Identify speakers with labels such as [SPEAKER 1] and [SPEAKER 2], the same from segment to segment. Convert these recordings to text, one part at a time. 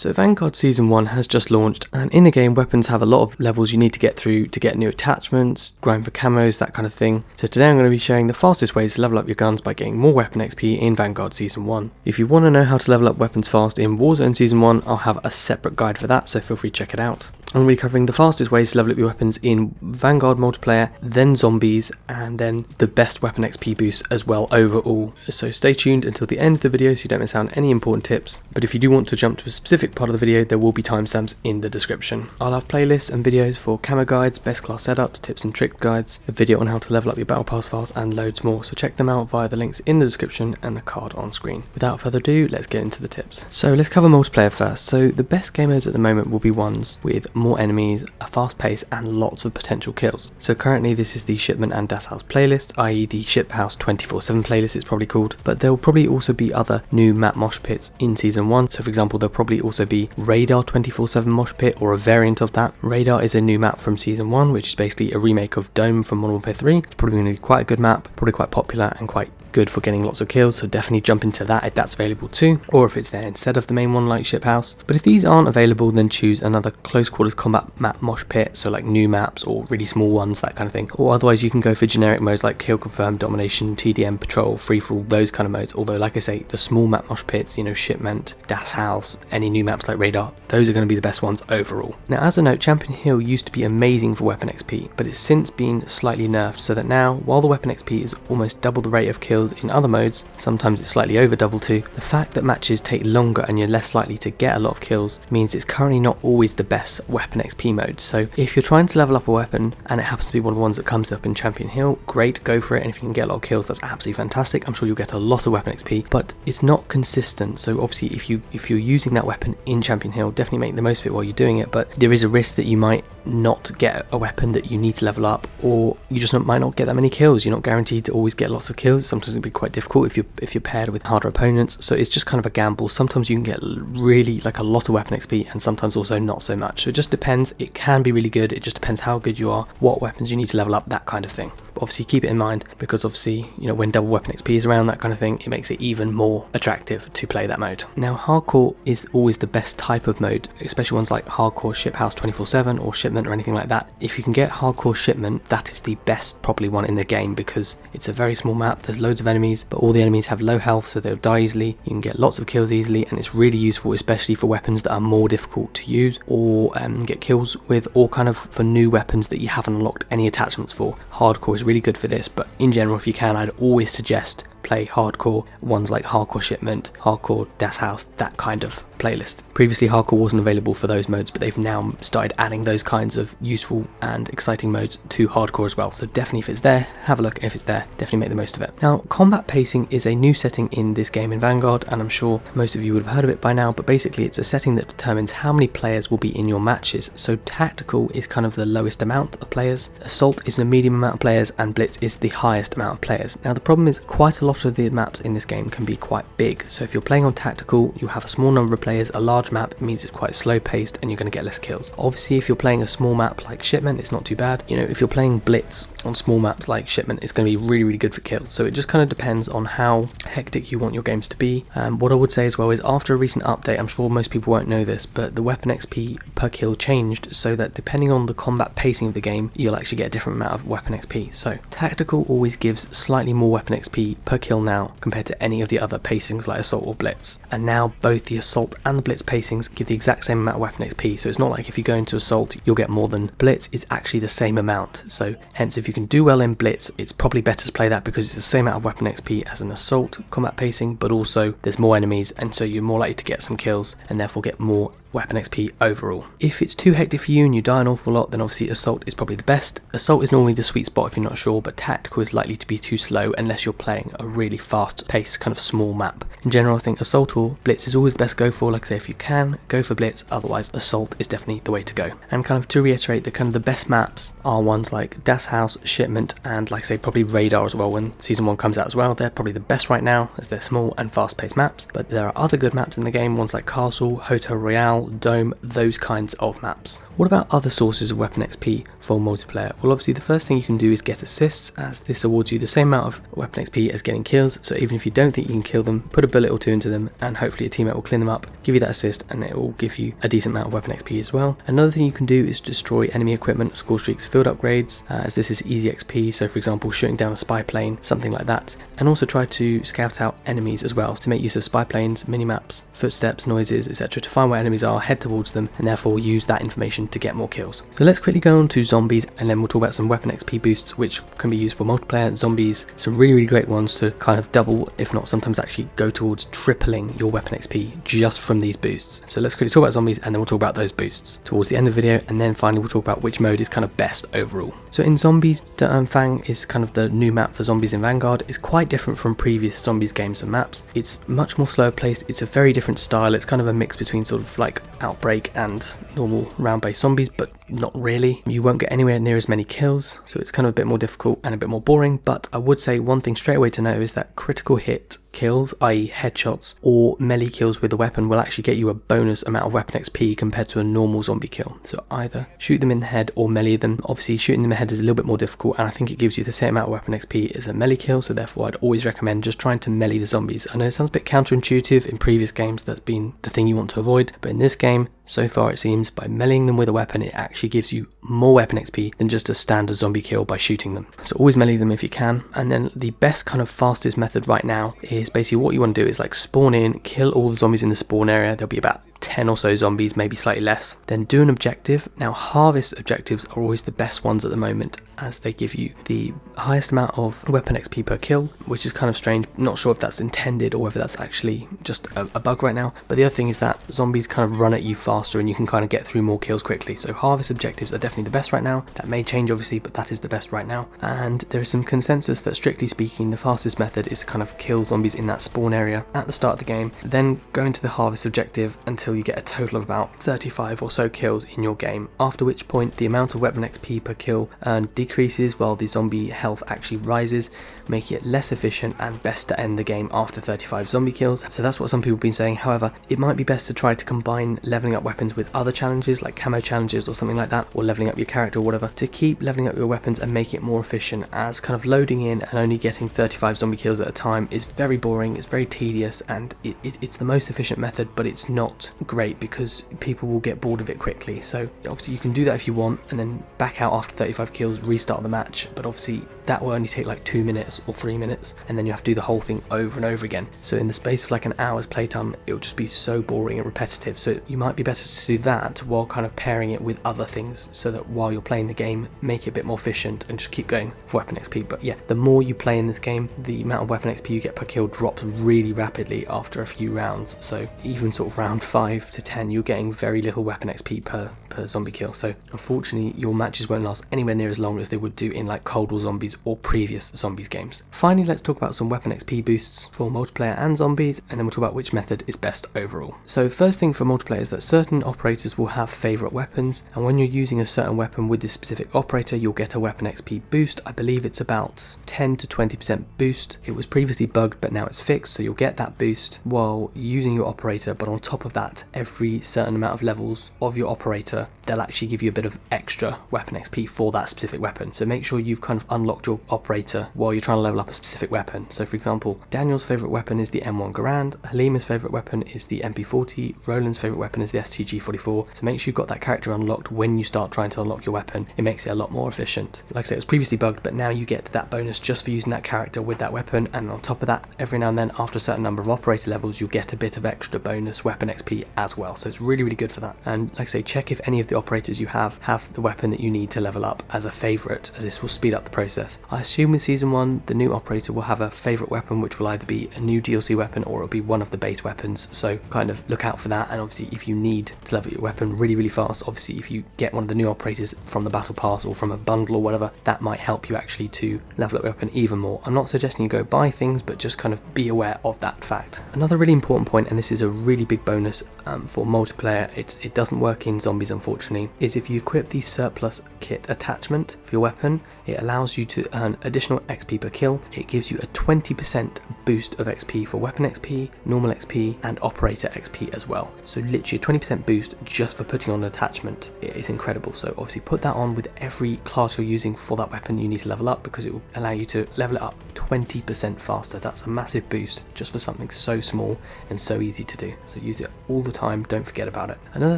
[SPEAKER 1] So Vanguard Season 1 has just launched, and in the game weapons have a lot of levels you need to get through to get new attachments, grind for camos, that kind of thing. So today I'm going to be showing the fastest ways to level up your guns by getting more weapon XP in Vanguard Season 1. If you want to know how to level up weapons fast in Warzone Season 1, I'll have a separate guide for that, so feel free to check it out. I'm going to be covering the fastest ways to level up your weapons in Vanguard multiplayer, then zombies, and then the best weapon XP boosts as well overall. So stay tuned until the end of the video so you don't miss out on any important tips. But if you do want to jump to a specific part of the video, there will be timestamps in the description. I'll have playlists and videos for camo guides, best class setups, tips and trick guides, a video on how to level up your battle pass files, and loads more. So check them out via the links in the description and the card on screen. Without further ado, let's get into the tips. So let's cover multiplayer first. So the best game modes at the moment will be ones with more enemies, a fast pace, and lots of potential kills. So currently this is the Shipment and Das House playlist, i.e. the Ship House 24/7 playlist it's probably called, but there will probably also be other new map mosh pits in Season 1. So for example, there'll probably also be Radar 24/7 mosh pit or a variant of that. Radar is a new map from Season 1, which is basically a remake of Dome from Modern Warfare 3. It's probably going to be quite a good map, probably quite popular and quite good for getting lots of kills, so definitely jump into that if that's available too, or if it's there instead of the main one like Ship House. But if these aren't available, then choose another close quarters combat map mosh pit, so like new maps or really small ones, that kind of thing. Or otherwise you can go for generic modes like Kill Confirm, Domination, TDM, Patrol, Free For All, those kind of modes. Although like I say, the small map mosh pits, you know, Shipment, Das House, any new maps like Radar, those are going to be the best ones overall. Now as a note, Champion Hill used to be amazing for weapon XP, but it's since been slightly nerfed so that now, while the weapon XP is almost double the rate of kills in other modes, sometimes it's slightly over double too, the fact that matches take longer and you're less likely to get a lot of kills means it's currently not always the best weapon XP mode. So if you're trying to level up a weapon and it happens to be one of the ones that comes up in Champion Hill, great, go for it, and if you can get a lot of kills, that's absolutely fantastic. I'm sure you'll get a lot of weapon XP, but it's not consistent. So obviously if you're using that weapon in Champion Hill, definitely make the most of it while you're doing it, but there is a risk that you might not get a weapon that you need to level up, or you just might not get that many kills. You're not guaranteed to always get lots of kills. Sometimes it'll be quite difficult if you're paired with harder opponents, so it's just kind of a gamble. Sometimes you can get really like a lot of weapon XP and sometimes also not so much, so it just depends. It can be really good, it just depends how good you are, what weapons you need to level up, that kind of thing. But obviously keep it in mind, because obviously, you know, when double weapon XP is around, that kind of thing, it makes it even more attractive to play that mode. Now hardcore is always the best type of mode, especially ones like hardcore Ship House 24/7 or Shipment or anything like that. If you can get hardcore Shipment, that is the best probably one in the game, because it's a very small map, there's loads of enemies, but all the enemies have low health, so they'll die easily. You can get lots of kills easily, and it's really useful especially for weapons that are more difficult to use or get kills with, or kind of for new weapons that you haven't unlocked any attachments for. Hardcore is really good for this, but in general, if you can, I'd always suggest play hardcore ones like hardcore Shipment, hardcore Das House, that kind of playlist. Previously hardcore wasn't available for those modes, but they've now started adding those kinds of useful and exciting modes to hardcore as well, so definitely if it's there, have a look. If it's there, definitely make the most of it. Now combat pacing is a new setting in this game in Vanguard, and I'm sure most of you would have heard of it by now, but basically it's a setting that determines how many players will be in your matches. So tactical is kind of the lowest amount of players, assault is a medium amount of players, and blitz is the highest amount of players. Now the problem is quite a lot of the maps in this game can be quite big, so if you're playing on tactical, you have a small number of players. A large map means it's quite slow paced and you're going to get less kills. Obviously if you're playing a small map like Shipment, it's not too bad. You know, if you're playing blitz on small maps like Shipment, it's going to be really good for kills. So it just kind of depends on how hectic you want your games to be. What I would say as well is, after a recent update, I'm sure most people won't know this, but the weapon XP per kill changed so that depending on the combat pacing of the game, you'll actually get a different amount of weapon XP. So tactical always gives slightly more weapon XP per kill now compared to any of the other pacings like assault or blitz, and now both the assault and the blitz pacings give the exact same amount of weapon XP. So it's not like if you go into assault you'll get more than blitz, it's actually the same amount. So hence, if you can do well in blitz, it's probably better to play that because it's the same amount of weapon XP as an assault combat pacing, but also there's more enemies, and so you're more likely to get some kills and therefore get more weapon XP overall. If it's too hectic for you and you die an awful lot, then obviously assault is probably the best. Assault is normally the sweet spot if you're not sure, but tactical is likely to be too slow unless you're playing a really fast paced kind of small map. In general, I think assault or blitz is always the best go for. Like I say, if you can, go for blitz, otherwise assault is definitely the way to go. And kind of to reiterate, the best maps are ones like Das House, Shipment, and like I say, probably Radar as well when Season 1 comes out as well. They're probably the best right now as they're small and fast paced maps, but there are other good maps in the game, ones like Castle, Hotel Royale, Shell, Dome, those kinds of maps. What about other sources of weapon XP for multiplayer? Well, obviously the first thing you can do is get assists, as this awards you the same amount of weapon XP as getting kills, so even if you don't think you can kill them, put a bullet or two into them and hopefully a teammate will clean them up, give you that assist, and it will give you a decent amount of weapon XP as well. Another thing you can do is destroy enemy equipment, score streaks, field upgrades, as this is easy XP, so for example shooting down a spy plane, something like that. And also try to scout out enemies as well, to make use of spy planes, mini-maps, footsteps, noises, etc. to find where enemies are, head towards them, and therefore use that information to get more kills. So let's quickly go on to zombies, and then we'll talk about some weapon XP boosts which can be used for multiplayer. Zombies, some really great ones to kind of double, if not sometimes actually go towards tripling your weapon XP just from these boosts. So let's quickly talk about zombies and then we'll talk about those boosts towards the end of the video, and then finally we'll talk about which mode is kind of best overall. So in zombies, Fang is kind of the new map for zombies in Vanguard. It's quite different from previous zombies games and maps. It's much more slower paced, it's a very different style, it's kind of a mix between sort of like Outbreak and normal round-based zombies, but not really. You won't get anywhere near as many kills, so it's kind of a bit more difficult and a bit more boring, but I would say one thing straight away to know is that critical hit kills, i.e. headshots or melee kills with a weapon, will actually get you a bonus amount of weapon XP compared to a normal zombie kill. So either shoot them in the head or melee them. Obviously shooting them in the head is a little bit more difficult, and I think it gives you the same amount of weapon XP as a melee kill, so therefore I'd always recommend just trying to melee the zombies. I know it sounds a bit counterintuitive, in previous games that's been the thing you want to avoid, but in this game, so far it seems, by meleeing them with a weapon, it actually gives you more weapon XP than just a standard zombie kill by shooting them. So always melee them if you can. And then the best kind of fastest method right now is basically what you want to do is like spawn in, kill all the zombies in the spawn area. There'll be about 10 or so zombies, maybe slightly less. Then do an objective. Now harvest objectives are always the best ones at the moment, as they give you the highest amount of weapon XP per kill, which is kind of strange. Not sure if that's intended or whether that's actually just a bug right now. But the other thing is that zombies kind of run at you faster and you can kind of get through more kills quickly. So harvest objectives are definitely the best right now. That may change obviously, but that is the best right now. And there is some consensus that strictly speaking, the fastest method is to kind of kill zombies in that spawn area at the start of the game, then go into the harvest objective until you get a total of about 35 or so kills in your game, after which point the amount of weapon XP per kill earned decreases while the zombie health actually rises, making it less efficient and best to end the game after 35 zombie kills. So that's what some people have been saying. However, it might be best to try to combine leveling up weapons with other challenges like camo challenges or something like that, or leveling up your character or whatever, to keep leveling up your weapons and make it more efficient, as kind of loading in and only getting 35 zombie kills at a time is very boring, it's very tedious, and it's the most efficient method, but it's not great because people will get bored of it quickly. So obviously you can do that if you want and then back out after 35 kills, restart the match, but obviously that will only take like 2 minutes or 3 minutes, and then you have to do the whole thing over and over again. So in the space of like an hour's playtime, it will just be so boring and repetitive. So you might be better to do that while kind of pairing it with other things, so that while you're playing the game, make it a bit more efficient and just keep going for weapon XP. But yeah, the more you play in this game, the amount of weapon XP you get per kill drops really rapidly after a few rounds. So even sort of round 5 to 10, you're getting very little weapon XP per zombie kill. So unfortunately your matches won't last anywhere near as long as they would do in like Cold War Zombies or previous zombies games. Finally, let's talk about some weapon XP boosts for multiplayer and zombies, and then we'll talk about which method is best overall. So first thing for multiplayer is that certain operators will have favourite weapons, and when you're using a certain weapon with this specific operator, you'll get a weapon XP boost. I believe it's about 10 to 20% boost. It was previously bugged, but now it's fixed, so you'll get that boost while using your operator, but on top of that, every certain amount of levels of your operator, they'll actually give you a bit of extra weapon XP for that specific weapon. So make sure you've kind of unlocked your operator while you're trying to level up a specific weapon. So for example, Daniel's favourite weapon is the M1 Garand, Halima's favourite weapon is the MP40, Roland's favourite weapon is the STG-44. So make sure you've got that character unlocked when you start trying to unlock your weapon. It makes it a lot more efficient. Like I said, it was previously bugged, but now you get that bonus just for using that character with that weapon, and on top of that, every now and then after a certain number of operator levels, you'll get a bit of extra bonus weapon XP as well. So it's really good for that. And like I say, check if any of the operators you have the weapon that you need to level up as a favourite, as this will speed up the process. I assume with Season 1, the new operator will have a favourite weapon, which will either be a new DLC weapon or it'll be one of the base weapons, so kind of look out for that. And obviously if you need to level your weapon really fast, obviously if you get one of the new operators from the battle pass or from a bundle or whatever, that might help you actually to level up your weapon even more. I'm not suggesting you go buy things, but just kind of be aware of that fact. Another really important point, and this is a really big bonus, for multiplayer, it doesn't work in zombies unfortunately, is if you equip the surplus kit attachment for your weapon, it allows you to earn additional XP per kill. It gives you a 20% boost of XP for weapon XP, normal XP and operator XP as well. So literally a 20% boost just for putting on an attachment. It is incredible. So obviously put that on with every class you're using for that weapon you need to level up, because it will allow you to level it up 20% faster. That's a massive boost just for something so small and so easy to do. So use it all the time, don't forget about it. Another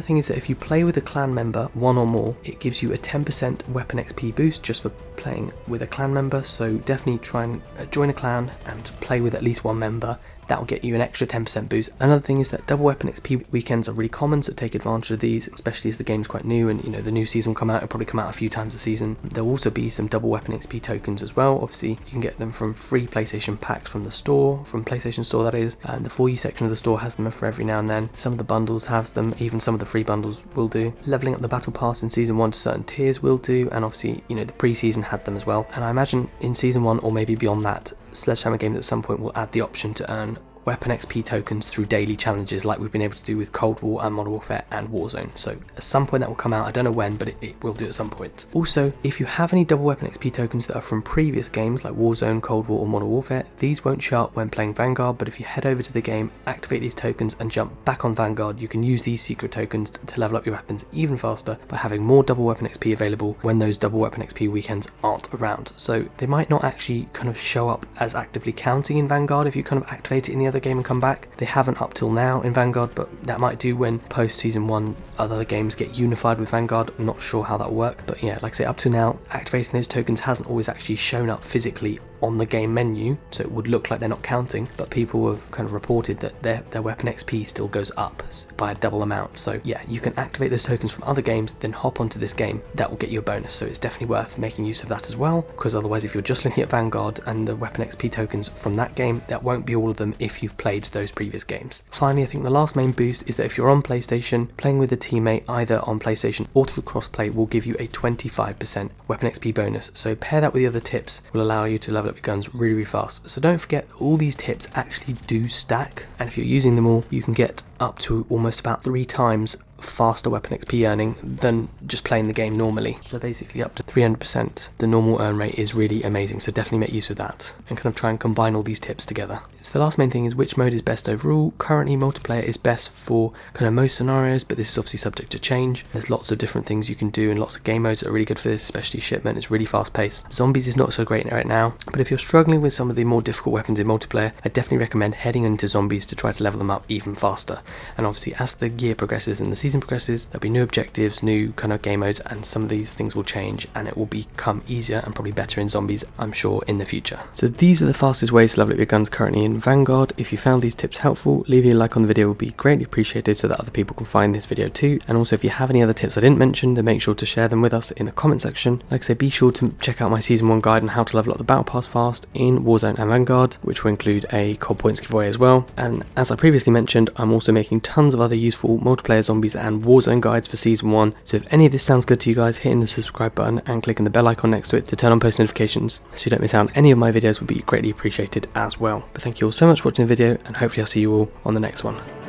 [SPEAKER 1] thing is that if you play with a clan member, one or more, it gives you a 10% weapon XP boost just for playing with a clan member. So definitely try and join a clan and play with at least one member. That will get you an extra 10% boost. Another thing is that double weapon XP weekends are really common, so take advantage of these, especially as the game's quite new and the new season will come out. It'll probably come out a few times a season. There'll also be some double weapon XP tokens as well. Obviously you can get them from free PlayStation packs from the store, from PlayStation Store that is, and the For You section of the store has them for every now and then. Some of the bundles has them, even some of the free bundles will do. Leveling up the battle pass in season 1 to certain tiers will do, and obviously the pre-season had them as well. And I imagine in season 1 or maybe beyond that, Sledgehammer Games at some point will add the option to earn weapon XP tokens through daily challenges like we've been able to do with Cold War and Modern Warfare and Warzone. So at some point that will come out, I don't know when, but it will do at some point. Also, if you have any double weapon XP tokens that are from previous games like Warzone, Cold War or Modern Warfare, these won't show up when playing Vanguard, but if you head over to the game, activate these tokens and jump back on Vanguard, you can use these secret tokens to level up your weapons even faster by having more double weapon XP available when those double weapon XP weekends aren't around. So they might not actually kind of show up as actively counting in Vanguard if you kind of activate it in the other game and come back. They haven't up till now in Vanguard, but that might do when post season 1 other games get unified with Vanguard. I'm not sure how that will work, but yeah, like I say, up to now activating those tokens hasn't always actually shown up physically on the game menu, so it would look like they're not counting, but people have kind of reported that their weapon XP still goes up by a double amount. So yeah, you can activate those tokens from other games, then hop onto this game. That will get you a bonus, so it's definitely worth making use of that as well, because otherwise if you're just looking at Vanguard and the weapon XP tokens from that game, that won't be all of them if you've played those previous games. Finally, I think the last main boost is that if you're on PlayStation, playing with a teammate either on PlayStation or through crossplay will give you a 25% weapon XP bonus. So pair that with the other tips will allow you to level up your guns really fast. So don't forget, all these tips actually do stack, and if you're using them all, you can get up to almost about 3 times faster weapon XP earning than just playing the game normally. So basically up to 300%. The normal earn rate is really amazing, so definitely make use of that and kind of try and combine all these tips together. So the last main thing is which mode is best overall. Currently multiplayer is best for kind of most scenarios, but this is obviously subject to change. There's lots of different things you can do and lots of game modes that are really good for this, especially shipment. It's really fast paced. Zombies is not so great right now, but if you're struggling with some of the more difficult weapons in multiplayer, I definitely recommend heading into zombies to try to level them up even faster. And obviously as the year progresses and the season progresses, there'll be new objectives, new kind of game modes, and some of these things will change and it will become easier and probably better in zombies, I'm sure, in the future. So these are the fastest ways to level up your guns currently in Vanguard. If you found these tips helpful, leaving a like on the video would be greatly appreciated so that other people can find this video too. And also if you have any other tips I didn't mention, then make sure to share them with us in the comment section. Like I say, be sure to check out my season 1 guide on how to level up the battle pass fast in Warzone and Vanguard, which will include a COD Points Giveaway as well. And as I previously mentioned, I'm also making tons of other useful multiplayer zombies and Warzone guides for season 1. So if any of this sounds good to you guys, hitting the subscribe button and clicking the bell icon next to it to turn on post notifications so you don't miss out on any of my videos would be greatly appreciated as well. But thank you all so much for watching the video, and hopefully I'll see you all on the next one.